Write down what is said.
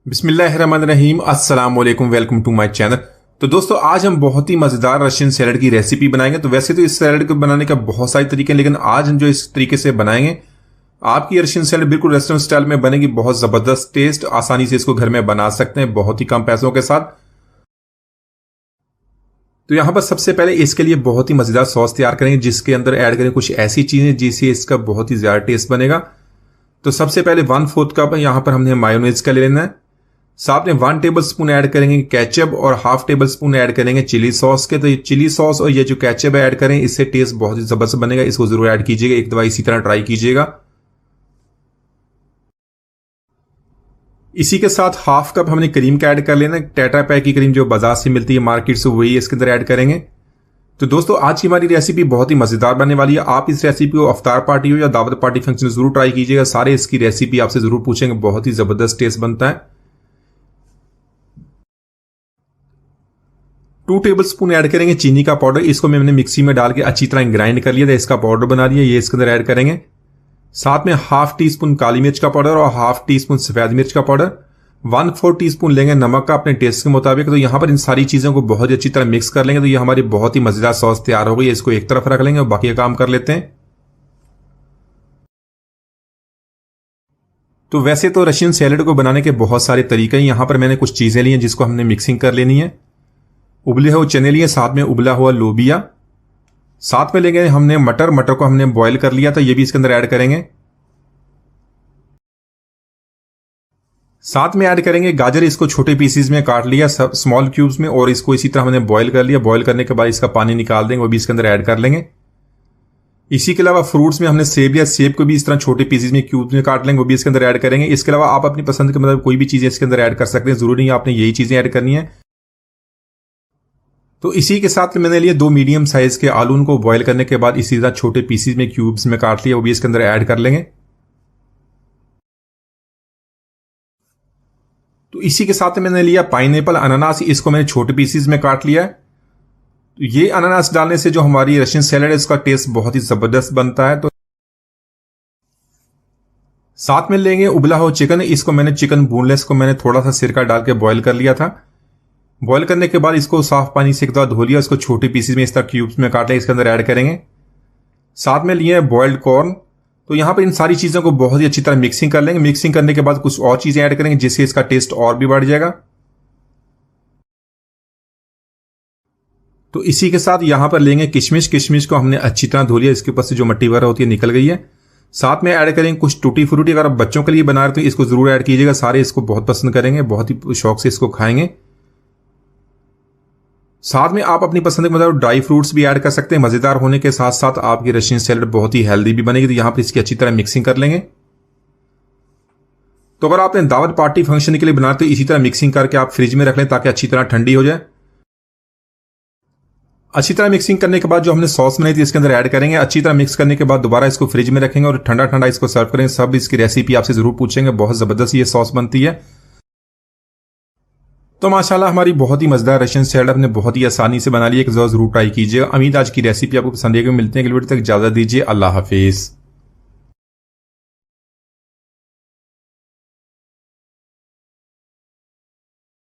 बिस्मिल्लाहिर्रहमानिर्रहीम, अस्सलाम वालेकुम, वेलकम टू माय चैनल। तो दोस्तों, आज हम बहुत ही मजेदार रशियन सैलड की रेसिपी बनाएंगे। तो वैसे तो इस सैलड को बनाने का बहुत सारे तरीके हैं, लेकिन आज हम जो इस तरीके से बनाएंगे, आपकी रशियन सैलड बिल्कुल रेस्टोरेंट स्टाइल में बनेगी। बहुत जबरदस्त टेस्ट, आसानी से इसको घर में बना सकते हैं बहुत ही कम पैसों के साथ। तो यहां पर सबसे पहले इसके लिए बहुत ही मजेदार सॉस तैयार करेंगे, जिसके अंदर ऐड करेंगे कुछ ऐसी चीजें जिससे इसका बहुत ही ज्यादा टेस्ट बनेगा। तो सबसे पहले 1/4 कप यहां पर हमने मायोनीज का ले लेना है। साथ में 1 टेबल स्पून ऐड करेंगे केचप और 1/2 टेबल स्पून ऐड करेंगे चिली सॉस के। तो ये चिली सॉस और ये जो केचप ऐड करें, इससे टेस्ट बहुत ही जबरदस्त बनेगा। इसको जरूर ऐड कीजिएगा, एक दफा इसी तरह ट्राई कीजिएगा। इसी के साथ 1/2 कप हमने क्रीम का ऐड कर लेना। टेट्रा पैक की क्रीम जो बाजार से मिलती है मार्केट से, वही इसके अंदर ऐड करेंगे। तो दोस्तों, आज की हमारी रेसिपी बहुत ही मजेदार बनने वाली है। आप इस रेसिपी को अफ्तार पार्टी हो या दावत पार्टी फंक्शन में जरूर ट्राई कीजिएगा। सारे इसकी रेसिपी आपसे जरूर पूछेंगे, बहुत ही जबरदस्त टेस्ट बनता है। 2 टेबल स्पून ऐड करेंगे चीनी का पाउडर। इसको मैंने मिक्सी में डाल के अच्छी तरह ग्राइंड कर लिया था, इसका पाउडर बना लिया। ये इसके अंदर ऐड करेंगे। साथ में 1/2 टी-स्पून काली मिर्च का पाउडर और 1/2 टी-स्पून सफेद मिर्च का पाउडर। 1/4 टी-स्पून लेंगे नमक का अपने टेस्ट के मुताबिक। तो यहां पर इन सारी चीजों को बहुत ही अच्छी तरह मिक्स कर लेंगे। तो ये हमारी बहुत ही मजेदार सॉस तैयार हो गई। इसको एक तरफ रख लेंगे और बाकी का काम कर लेते हैं। तो वैसे तो रशियन सैलेड को बनाने के बहुत सारे तरीके हैं। यहां पर मैंने कुछ चीजें ली हैं जिसको हमने मिक्सिंग कर लेनी है। उबले हुए चने लिए, साथ में उबला हुआ लोबिया, साथ में लेंगे हमने मटर को हमने बॉईल कर लिया था, ये भी इसके अंदर ऐड करेंगे। साथ में ऐड करेंगे गाजर। इसको छोटे पीसीज में काट लिया, सब स्मॉल क्यूब्स में, और इसको इसी तरह हमने बॉईल कर लिया। बॉईल करने के बाद इसका पानी निकाल देंगे, वो भी इसके अंदर ऐड कर लेंगे। इसी के अलावा फ्रूट्स में हमने सेब लिया, सेब को भी इस तरह छोटे पीसेज में क्यूब्स में काट लेंगे, वो भी इसके अंदर ऐड करेंगे। इसके अलावा आप अपनी पसंद के मतलब कोई भी चीजें इसके अंदर ऐड कर सकते हैं, जरूरी नहीं आपने यही चीजें ऐड करनी है। तो इसी के साथ मैंने लिए 2 मीडियम साइज के आलू। उनको बॉईल करने के बाद इसी तरह छोटे पीसेज में क्यूब्स में काट लिया, वो भी इसके अंदर ऐड कर लेंगे। तो इसी के साथ मैंने लिया पाइनएप्पल, अनानास। इसको मैंने छोटे पीसेज में काट लिया है। तो ये अनानास डालने से जो हमारी रशियन सैलेड है, इसका टेस्ट बहुत ही जबरदस्त बनता है। तो साथ में लेंगे उबला हुआ चिकन। इसको मैंने चिकन बोनलेस को मैंने थोड़ा सा सिरका डाल के बॉईल कर लिया था। बॉईल करने के बाद इसको साफ पानी से एक दफा धो लिया। इसको छोटे पीसेज में इस तरह क्यूब्स में काट लिया, इसके अंदर ऐड करेंगे। साथ में लिए बॉइल्ड कॉर्न। तो यहां पर इन सारी चीजों को बहुत ही अच्छी तरह मिक्सिंग कर लेंगे। मिक्सिंग करने के बाद कुछ और चीजें ऐड करेंगे जिससे इसका टेस्ट और भी बढ़ जाएगा। तो इसी के साथ यहां पर लेंगे किशमिश। किशमिश को हमने अच्छी तरह धो लिया, इसके ऊपर से जो मट्टी वगैरह होती है निकल गई है। साथ में ऐड करेंगे कुछ टूटी फ्रूटी। अगर आप बच्चों के लिए बना रहे तो इसको जरूर ऐड कीजिएगा, सारे इसको बहुत पसंद करेंगे, बहुत ही शौक से इसको खाएंगे। साथ में आप अपनी पसंद के मतलब ड्राई फ्रूट्स भी ऐड कर सकते हैं। मजेदार होने के साथ साथ आपकी रशियन सैलेड बहुत ही हेल्दी भी बनेगी। तो यहां पर इसकी अच्छी तरह मिक्सिंग कर लेंगे। तो अगर आपने दावत पार्टी फंक्शन के लिए बनाते तो इसी तरह मिक्सिंग करके आप फ्रिज में रख लें ताकि अच्छी तरह ठंडी हो जाए। अच्छी तरह मिक्सिंग करने के बाद जो हमने सॉस बनाई थी इसके अंदर ऐड करेंगे। अच्छी तरह मिक्स करने के बाद दोबारा इसको फ्रिज में रखेंगे और ठंडा ठंडा इसको सर्व करेंगे। सब इसकी रेसिपी आपसे जरूर पूछेंगे, बहुत जबरदस्त ये सॉस बनती है। तो माशाल्लाह हमारी बहुत ही मजेदार रशियन सैलेड आपने बहुत ही आसानी से बना ली है। जरूर ट्राई कीजिएगा। उम्मीद आज की रेसिपी आपको पसंद आएगी। मिलते हैं अगली वीडियो तक, इजाजत दीजिए, अल्लाह हाफिज।